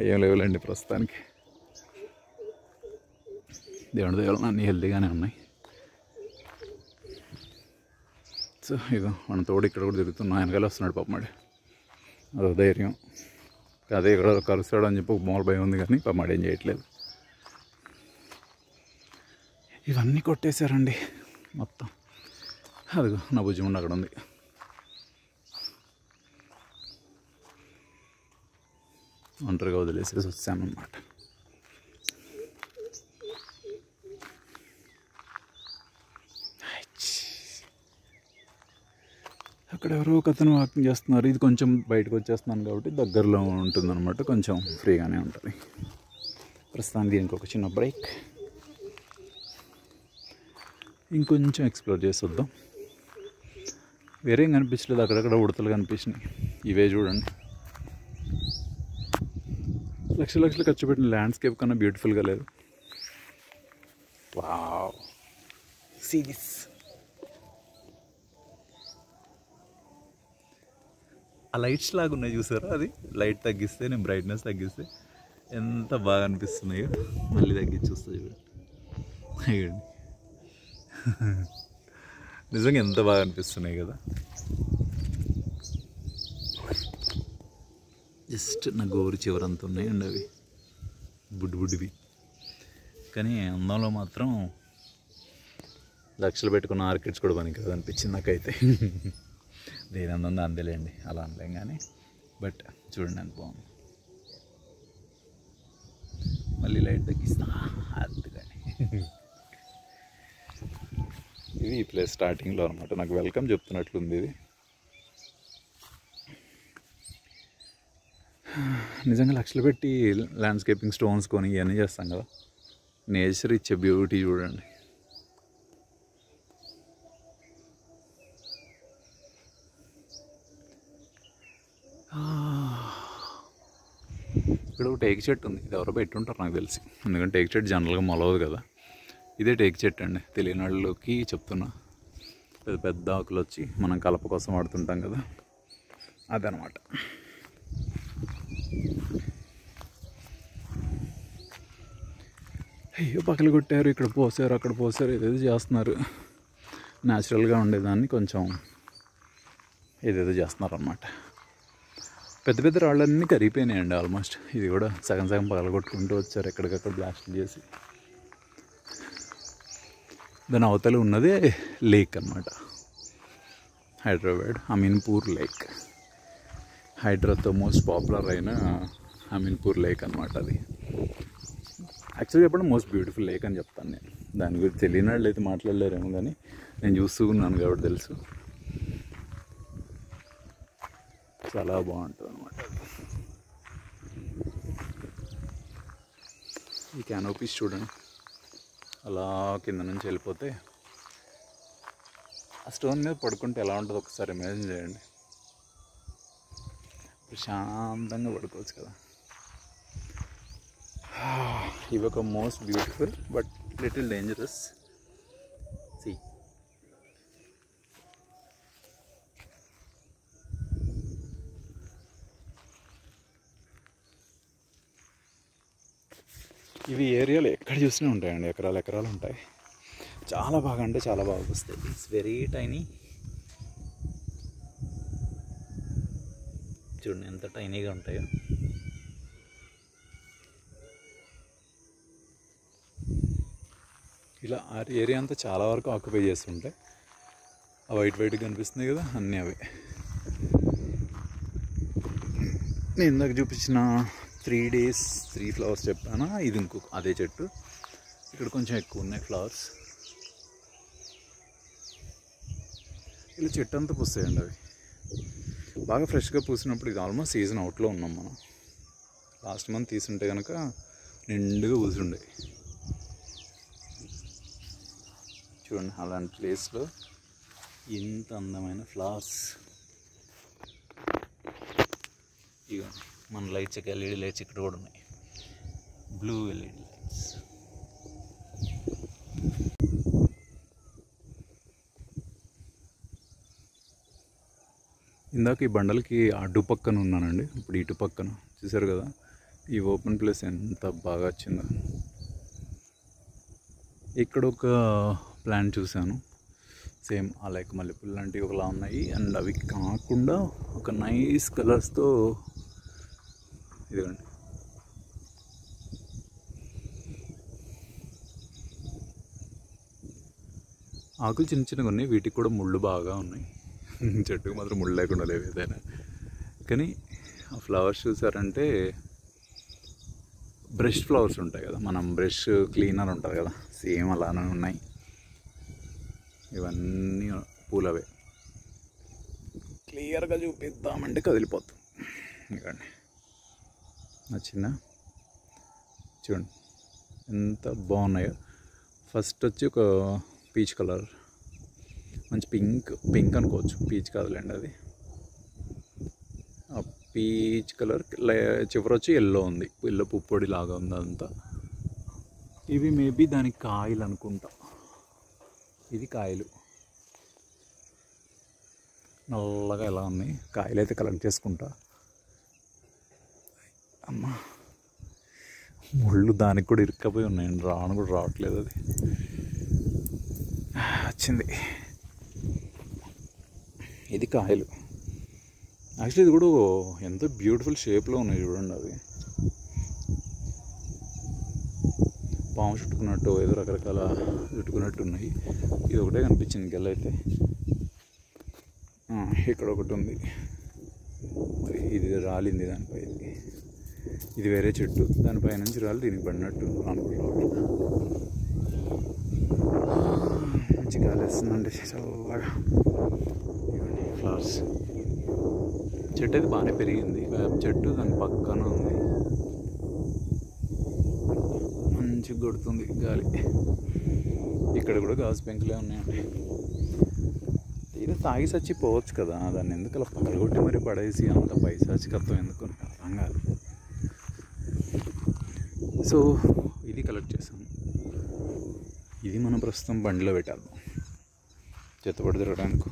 S1: అయ్యేం లేవులేండి ప్రస్తుతానికి. దేవుడి దేవుళ్ళు అన్నీ హెల్తీగానే ఉన్నాయి. సో ఇక మన తోడు ఇక్కడ కూడా తిరుగుతున్నా, వెనకాల వస్తున్నాడు పాపమాడి. అదో ధైర్యం, అదే ఇక్కడ కలుస్తాడు అని చెప్పి ఒక మూల భయం ఉంది, కానీ పాపమాడి ఏం చేయట్లేదు. ఇవన్నీ కొట్టేశారండి మొత్తం. అదిగో నా భుజం అక్కడ ఉంది. ఒంటరిగా వదిలేసేసి వచ్చానమాట. అక్కడ ఎవరో ఒక అతను వాకింగ్ చేస్తున్నారు. ఇది కొంచెం బయటకు వచ్చేస్తున్నాను కాబట్టి దగ్గరలో ఉంటుందన్నమాట, కొంచెం ఫ్రీగానే ఉంటుంది. ప్రస్తుతానికి దీనికి ఒక చిన్న బ్రేక్. ఇంకొంచెం ఎక్స్ప్లోర్ చేసి వద్దాం. వేరేం కనిపించలేదు, అక్కడక్కడ ఉడతలు కనిపించినాయి. ఇవే చూడండి, లక్షలు ఖర్చు పెట్టిన ల్యాండ్స్కేప్ కన్నా బ్యూటిఫుల్గా లేదు. Wow, see this. ఆ లైట్స్ లాగా ఉన్నాయి చూసారా, అది లైట్ తగ్గిస్తే, నేను బ్రైట్నెస్ తగ్గిస్తే ఎంత బాగా అనిపిస్తున్నాయో. మళ్ళీ తగ్గించి వస్తుంది చూడండి. నిజంగా ఎంత బాగా అనిపిస్తున్నాయి కదా. జస్ట్ నా గోరు చివరంత ఉన్నాయండి అవి, బుడ్డివి. కానీ అందంలో మాత్రం లక్షలు పెట్టుకున్న ఆర్కిడ్స్ కూడా పనికి కదా అనిపించింది నాకైతే. దేని అందం అందేలేండి, అలా అనలేం కానీ. బట్ చూడండి ఎంత బాగుంది. మళ్ళీ లైట్ తగ్గిస్తా అందుకని. ఇది ఈ ప్లేస్ స్టార్టింగ్లో అనమాట, నాకు వెల్కమ్ చెప్తున్నట్లుంది ఇది. నిజంగా లక్షలు పెట్టి ల్యాండ్స్కేపింగ్ స్టోన్స్ కొని ఇవన్నీ చేస్తాం కదా, నేచర్ ఇచ్చే బ్యూటీ చూడండి. ఇక్కడ ఒక టేక్ చెట్టు ఉంది, ఇది ఎవరో పెట్టుంటారు నాకు తెలిసి, ఎందుకంటే టేక్ చెట్టు జనరల్గా మొలవదు కదా. ఇదే టేక్ చెట్టు అండి, తెలియని వాళ్ళకి చెప్తున్నా. పెద్ద పెద్ద ఆకులు వచ్చి మనం కలప కోసం వాడుతుంటాం కదా, అదనమాట. అయ్యో పక్కలు కొట్టారు, ఇక్కడ పోసారు, అక్కడ పోసారు, ఏదేదో చేస్తున్నారు. న్యాచురల్గా ఉండేదాన్ని కొంచెం ఏదేదో చేస్తున్నారు అన్నమాట. పెద్ద పెద్ద రాళ్ళన్నీ కరిగిపోయినాయండి ఆల్మోస్ట్. ఇది కూడా సగం సగం పగలగొట్టుకుంటూ వచ్చారు ఎక్కడికక్కడ బ్లాస్ట్ చేసి. దాని అవతల ఉన్నదే లేక్ అన్నమాట, హైదరాబాద్ అమీన్పూర్ లేక్. హైదరాబాద్తో మోస్ట్ పాపులర్ అయిన అమీన్పూర్ లేక్ అన్నమాట అది. యాక్చువల్గా చెప్పండి మోస్ట్ బ్యూటిఫుల్ లేక్ అని చెప్తాను నేను. దాని గురించి తెలియని వాళ్ళు అయితే మాట్లాడలేరేమో, కానీ నేను చూస్తూ ఉన్నాను కాబట్టి తెలుసు. చాలా బాగుంటుంది అనమాట. ఈ క్యానోపీస్ చూడండి, అలా కింద నుంచి వెళ్ళిపోతే ఆ స్టోన్ మీద పడుకుంటే ఎలా ఉంటుందో ఒకసారి ఇమాజిన్ చేయండి. ప్రశాంతంగా పడుకోవచ్చు కదా. ఇవి ఒక most beautiful but little dangerous. See, ఇవి ఏరియాలో ఎక్కడ చూసినా ఉంటాయండి, ఎకరాలు ఎకరాలు ఉంటాయి. చాలా బాగా అంటే చాలా బాగా వస్తాయి. It's very tiny. చూడండి ఎంత టైనీగా ఉంటాయో. ఇలా ఆ ఏరియా అంతా చాలా వరకు ఆక్యుపై చేస్తుంటాయి. ఆ వైట్ వైట్గా కనిపిస్తున్నాయి కదా, అన్నీ అవే. నేను ఇందాక చూపించిన 3 days 3 flowers చెప్పానా, ఇది ఇంకొక అదే చెట్టు. ఇక్కడ కొంచెం ఎక్కువ ఉన్నాయి ఫ్లవర్స్. ఇలా చెట్టు అంతా పూస్తాయండి అవి. బాగా ఫ్రెష్గా పూసినప్పుడు ఇది ఆల్మోస్ట్ సీజన్ అవుట్లో ఉన్నాం మనం. లాస్ట్ మంత్ తీసుంటే కనుక నిండుగా పూసుండే. చూడండి అలాంటి ప్లేస్లో ఎంత అందమైన ఫ్లవర్స్. ఇక మన లైట్స్, ఎల్ఈడి లైట్స్ ఇక్కడ కూడా ఉన్నాయి, బ్లూ ఎల్ఈడి లైట్స్. ఇందాక ఈ బండలకి అడ్డు పక్కన ఉన్నానండి, ఇప్పుడు ఇటు పక్కన చూసారు కదా. ఈ ఓపెన్ ప్లేస్ ఎంత బాగా వచ్చిందో. ఇక్కడ ఒక ప్లాంట్ చూశాను, సేమ్ ఆ లైక్ మల్లెపూలు లాంటివి ఒకలా ఉన్నాయి. అండ్ అవి కాకుండా ఒక నైస్ కలర్స్తో ఇదిగోండి ఆకులు చిన్న చిన్నగా ఉన్నాయి, వీటికి కూడా ముళ్ళు బాగా ఉన్నాయి. చెట్టుకు మాత్రం ముళ్ళు లేకుండా లేవు ఏదైనా. కానీ ఆ ఫ్లవర్స్ చూసారంటే బ్రష్ ఫ్లవర్స్ ఉంటాయి కదా, మనం బ్రష్ క్లీనర్ ఉంటుంది కదా, సేమ్ అలానే ఉన్నాయి. ఇవన్నీ పూలవే. క్లియర్గా చూపిద్దామంటే కదిలిపోతాం. ఇవ్వండి, నచ్చిందా? చూడండి ఎంత బాగున్నాయో. ఫస్ట్ వచ్చి ఒక పీచ్ కలర్, మంచి పింక్ అనుకోవచ్చు, పీచ్ కాదులేండి అది. ఆ పీచ్ కలర్ చివరి వచ్చి ఎల్లో ఉంది, ఎల్లో పుప్పొడి లాగా ఉంది అదంతా. ఇవి మేబీ దానికి కాయలు అనుకుంటా. ఇది కాయలు నల్లగా ఎలా ఉన్నాయి, కాయలు అయితే కలెక్ట్ చేసుకుంటా. అమ్మా, ముళ్ళు దానికి కూడా ఇరుక్కపోయి ఉన్నాయండి, రాను కూడా రావట్లేదు. అది వచ్చింది. ఇది కాయలు. యాక్చువల్లీ ఇది కూడా ఎంతో బ్యూటిఫుల్ షేప్లో ఉన్నాయి చూడండి. అవి పాము చుట్టుకున్నట్టు ఏదో రకరకాల చుట్టుకున్నట్టు ఉన్నాయి. ఇది ఒకటే కనిపించింది గెల అయితే. ఇక్కడ ఒకటి ఉంది, మరి ఇది రాలింది దానిపై. ఇది వేరే చెట్టు, దానిపై నుంచి రాలి దీనికి పడినట్టు అనుకుంటా. మంచి గాలి వేస్తుందండి, చల్లగా. ఇవన్నీ ఫ్లవర్స్. చెట్టు అయితే బాగానే పెరిగింది, వేప చెట్టు దాని పక్కన ఉంది. మంచిగా కొడుతుంది గాలి. ఇక్కడ కూడా గాజు పెంకులే ఉన్నాయండి. ఇది తాగి చచ్చిపోవచ్చు కదా, దాన్ని ఎందుకు అలా పగలగొట్టి మరి పడేసి అంత పైశాచికత్వం ఎందుకు అర్థం కాదు. సో ఇది కలెక్ట్ చేసాము. ఇది మనం ప్రస్తుతం బండిలో పెట్టేద్దాం, చెత్తపడి తిరగడానికి.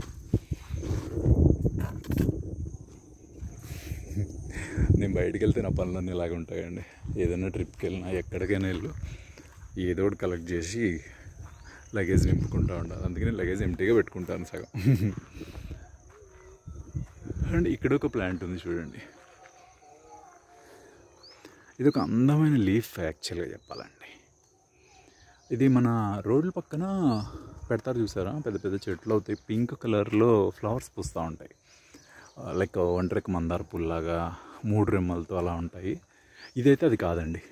S1: నేను బయటికి వెళ్తే నా పనులన్నీ ఇలాగే ఉంటాయండి. ఏదైనా ట్రిప్కి వెళ్ళినా ఎక్కడికైనా వెళ్ళు, ఏదో ఒకటి కలెక్ట్ చేసి లగేజ్ నింపుకుంటూ ఉంటాను. అందుకని లగేజ్ ఎంటీగా పెట్టుకుంటాను సగం. అండ్ ఇక్కడ ఒక ప్లాంట్ ఉంది చూడండి. ఇది ఒక అందమైన లీఫ్ యాక్చువల్గా చెప్పాలండి. ఇది మన రోడ్ల పక్కన పెడతారు చూసారా, పెద్ద పెద్ద చెట్లు అవుతాయి, పింక్ కలర్లో ఫ్లవర్స్ పూస్తూ ఉంటాయి. లైక్ ఒంటరికి మందార పుల్లాగా 3 రెమ్మలతో అలా ఉంటాయి. ఇదైతే అది కాదండి,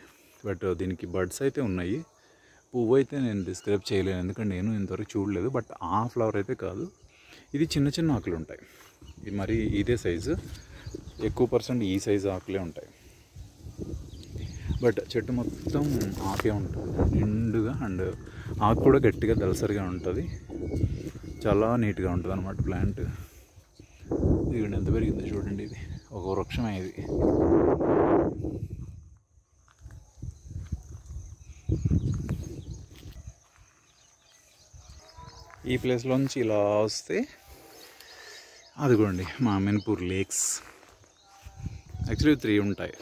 S1: బట్ దీనికి బడ్స్ అయితే ఉన్నాయి. పువ్వు అయితే నేను డిస్క్రైబ్ చేయలేను, ఎందుకంటే నేను ఇంతవరకు చూడలేదు. బట్ ఆ ఫ్లవర్ అయితే కాదు, ఇది చిన్న చిన్న ఆకులు ఉంటాయి. ఇది మరి ఇదే సైజు, ఎక్కువ % ఈ సైజు ఆకులే ఉంటాయి. బట్ చెట్టు మొత్తం ఆకే ఉంటుంది నిండుగా. అండ్ ఆకు కూడా గట్టిగా దళసరిగా ఉంటుంది, చాలా నీట్గా ఉంటుంది అన్నమాట ప్లాంట్. ఇది ఎంత పెరిగిందో చూడండి, ఇది ఒక వృక్షమే. ఇది ఈ ప్లేస్లోంచి ఇలా వస్తే అదిగోండి మామిన్పూర్ లేక్స్. యాక్చువల్లీ 3 ఉంటాయి.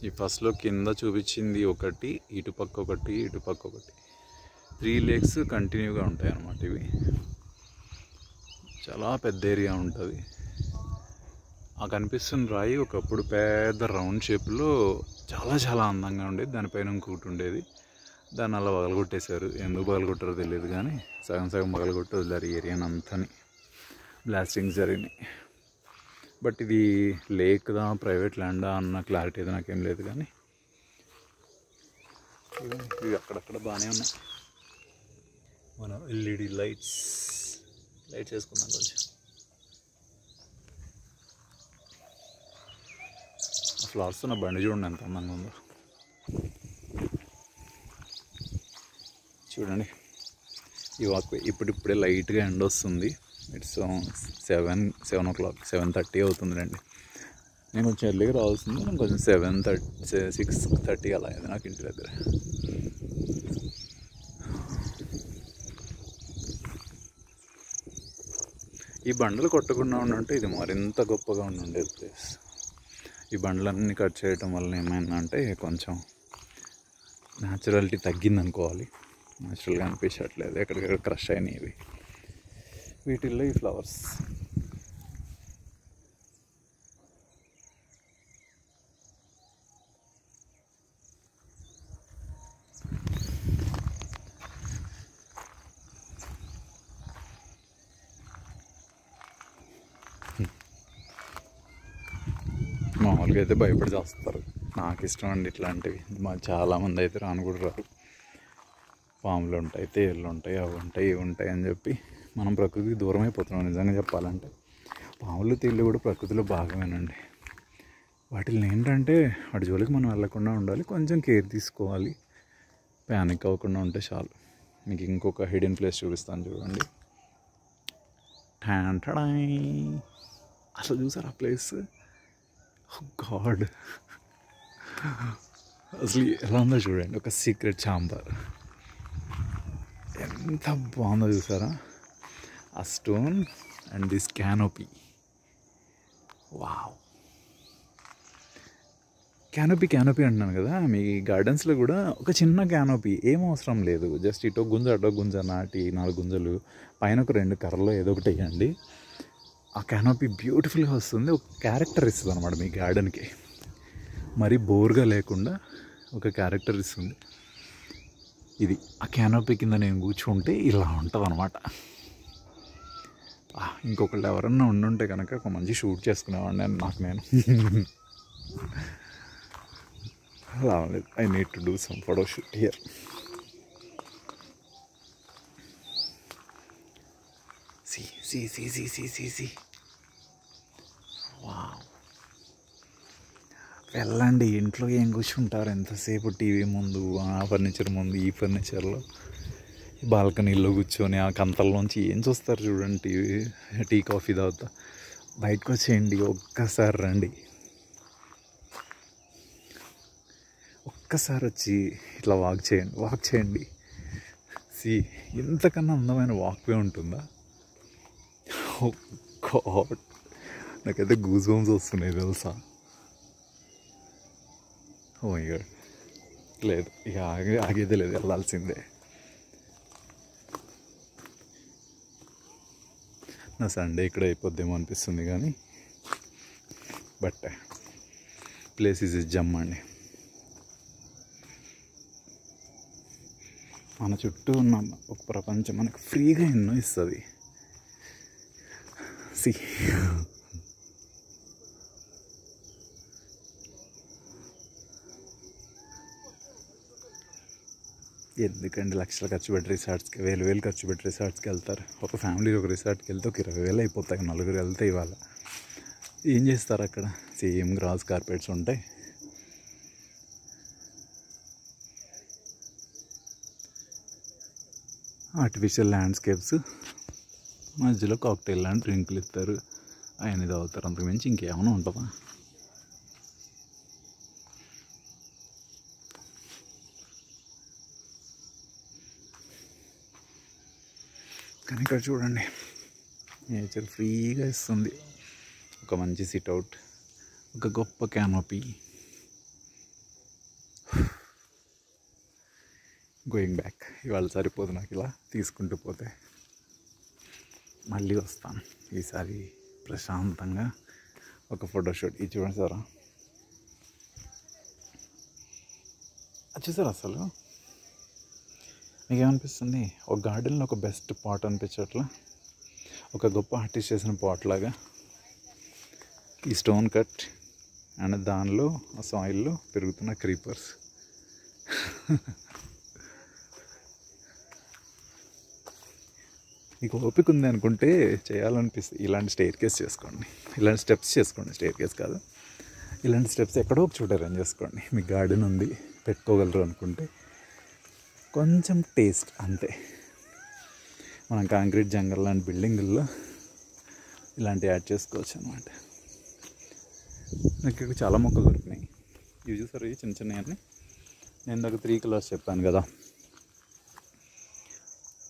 S1: ఈ ఫస్ట్లో కింద చూపించింది ఒకటి, ఇటుపక్క ఒకటి, ఇటుపక్క ఒకటి, 3 లేక్స్ కంటిన్యూగా ఉంటాయి అన్నమాట. ఇవి చాలా పెద్ద ఏరియా ఉంటుంది. ఆ కనిపిస్తున్న రాయి ఒకప్పుడు పెద్ద రౌండ్ షేప్లో చాలా చాలా అందంగా ఉండేది, దానిపైన ఇంకొకటి ఉండేది. దాన్ని అలా పగలగొట్టేశారు, ఎందుకు పగలగొట్టారో తెలియదు, కానీ సగం సగం పగలగొట్టి వదిలేరు ఏరియాని అంతని. బ్లాస్టింగ్స్ జరిగినాయి. బట్ ఇది లేక్దా ప్రైవేట్ ల్యాండా అన్న క్లారిటీ అయితే నాకేం లేదు. కానీ ఇవి అక్కడక్కడ బాగానే ఉన్నాయి. మన ఎల్ఈడి లైట్స్ వేసుకుందాం కొంచెం. ఫ్లవర్స్ ఉన్న బండి చూడండి ఎంత అందంగా ఉందో. చూడండి ఈ వాక్ ఇప్పుడిప్పుడే లైట్గా ఎండ వస్తుంది. ఇట్స్ 7 o'clock 7:30 అవుతుందండి. నేను కొంచెం ఎర్లీగా రావాల్సింది, నేను కొంచెం 6:30 అలా అయింది నాకు ఇంటి దగ్గర. ఈ బండలు కొట్టకుండా ఉండుంటే ఇది మరింత గొప్పగా ఉండేది ప్లేస్. ఈ బండ్లన్నీ కట్ చేయడం వల్ల ఏమైందంటే కొంచెం న్యాచురాలిటీ తగ్గిందనుకోవాలి. న్యాచురల్గా అనిపించట్లేదు, ఎక్కడికెక్కడ క్రష్ అయినాయి ఇవి. వీటిల్లో ఈ ఫ్లవర్స్ మామూలుగా అయితే భయపడి చేస్తారు. నాకు ఇష్టం అండి ఇట్లాంటివి. మా చాలామంది అయితే రాను కూడా రారు. పాములు ఉంటాయి, తేళ్ళు ఉంటాయి, అవి ఉంటాయి, ఇవి ఉంటాయి అని చెప్పి మనం ప్రకృతికి దూరం అయిపోతున్నాం. నిజంగా చెప్పాలంటే పాములు, తేళ్ళు కూడా ప్రకృతిలో భాగమేనండి. వాటిని ఏంటంటే వాటి జోలికి మనం వెళ్ళకుండా ఉండాలి, కొంచెం కేర్ తీసుకోవాలి, ప్యానిక్ అవ్వకుండా ఉంటే చాలు. మీకు ఇంకొక హిడెన్ ప్లేస్ చూపిస్తాను చూడండి. ఠాంఠడాయ్. అసలు చూసారు ఆ ప్లేస్? గాడ్, అసలు ఎలా ఉందో చూడండి. ఒక సీక్రెట్ ఛాంబర్ ఎంత బాగుందో చూసారా? ఆ stone and this canopy. Wow, canopy అంటున్నాను కదా. మీ గార్డెన్స్లో కూడా ఒక చిన్న క్యానోపీ ఏం అవసరం లేదు. జస్ట్ ఇటో గుంజ అటో గుంజ నాటి 4 గుంజలు పైన ఒక 2 కర్రలో ఏదో ఒకటి వేయండి. ఆ క్యానోపీ బ్యూటిఫుల్గా వస్తుంది, ఒక క్యారెక్టర్ ఇస్తుంది అనమాట మీ గార్డెన్కి. మరీ బోర్గా లేకుండా ఒక క్యారెక్టర్ ఇస్తుంది ఇది. ఆ క్యానోపీ కింద నేను కూర్చుంటే ఇలా ఉంటుంది అనమాట. ఇంకొకళ్ళు ఎవరన్నా ఉండుంటే కనుక ఒక మంచి షూట్ చేసుకునేవాడిని నాకు నేను. రాలేదు. I need to do some photo shoot here. See. Wow, వెళ్ళండి. ఇంట్లో ఏం కూర్చుంటారు ఎంతసేపు? టీవీ ముందు, ఆ ఫర్నిచర్ ముందు, ఈ ఫర్నిచర్లో, బాల్కనీలో కూర్చొని ఆ కంతల్లోంచి ఏం చూస్తారు చూడండి. టీ కాఫీ తాగుతా. బయటకు వచ్చేయండి, ఒక్కసారి రండి. ఒక్కసారి వచ్చి ఇట్లా వాక్ చేయండి. ఇంతకన్నా అందమైన వాక్వే ఉంటుందా? ఓ గాడ్, నాకైతే గూస్ బంప్స్ వస్తున్నాయి తెలుసా. ఓ మై గాడ్, లేదు ఇక ఆగేదే లేదు, వెళ్ళాల్సిందే. నా సండే ఇక్కడ అయిపోద్దేమో అనిపిస్తుంది కానీ బట్ ప్లేస్ ఈజ్ జమ్ అండి. మన చుట్టూ ఉన్న ఒక ప్రపంచం మనకు ఫ్రీగా ఎన్నో ఇస్తుంది. ఎందుకండి లక్షలు ఖర్చు పెట్టి రిసార్ట్స్కి, వేలు ఖర్చు పెట్టి రిసార్ట్స్కి వెళ్తారు. ఒక ఫ్యామిలీ ఒక రిసార్ట్కి వెళ్తే ఒక 20,000 అయిపోతాయి. 4 వెళ్తే ఇవాళ ఏం చేస్తారు అక్కడ? సేమ్ గ్రాస్ కార్పెట్స్ ఉంటాయి, ఆర్టిఫిషియల్ ల్యాండ్స్కేప్స్, మధ్యలో కాక్టైల్ లాంటి డ్రింకులు ఇస్తారు, అవన్నీ తాగుతారు. అంతకుమించి ఇంకేమైనా ఉంటుందా? కానీ ఇక్కడ చూడండి, నేచర్ ఫ్రీగా ఇస్తుంది. ఒక మంచి సిట్అవుట్, ఒక గొప్ప క్యానోపీ. Going back. ఇవాళ సరిపోదు నాకు ఇలా తీసుకుంటూ పోతే. మళ్ళీ వస్తాను ఈసారి ప్రశాంతంగా ఒక ఫోటోషూట్. ఇది చూడండి సారా, చూసారా? అసలు మీకేమనిపిస్తుంది? ఒక గార్డెన్లో ఒక బెస్ట్ పాట్ అనిపించట్లా? ఒక గొప్ప ఆర్టిస్ట్ చేసిన పాట్ లాగా ఈ స్టోన్ కట్ అండ్ దానిలో ఆ సాయిల్లో పెరుగుతున్న క్రీపర్స్. మీకు ఓపిక ఉంది అనుకుంటే చేయాలనిపిస్తుంది. ఇలాంటి స్టెయిర్ కేస్ చేసుకోండి, ఇలాంటి స్టెప్స్ చేసుకోండి. స్టెయిర్ కేస్ కాదు, ఇలాంటి స్టెప్స్ ఎక్కడో ఒక చోట అరేంజ్ చేసుకోండి. మీ గార్డెన్ ఉంది, పెట్టుకోగలరు అనుకుంటే కొంచెం టేస్ట్ అంతే. మనం కాంక్రీట్ జంగల్ లాంటి బిల్డింగుల్లో ఇలాంటివి యాడ్ చేసుకోవచ్చు అనమాట. నాకు ఇక్కడ చాలా మొక్కలు దొరికినాయి. ఇవి చూసారు, ఇవి చిన్న చిన్నవన్నీ. నేను నాకు 3 కలర్స్ చెప్పాను కదా,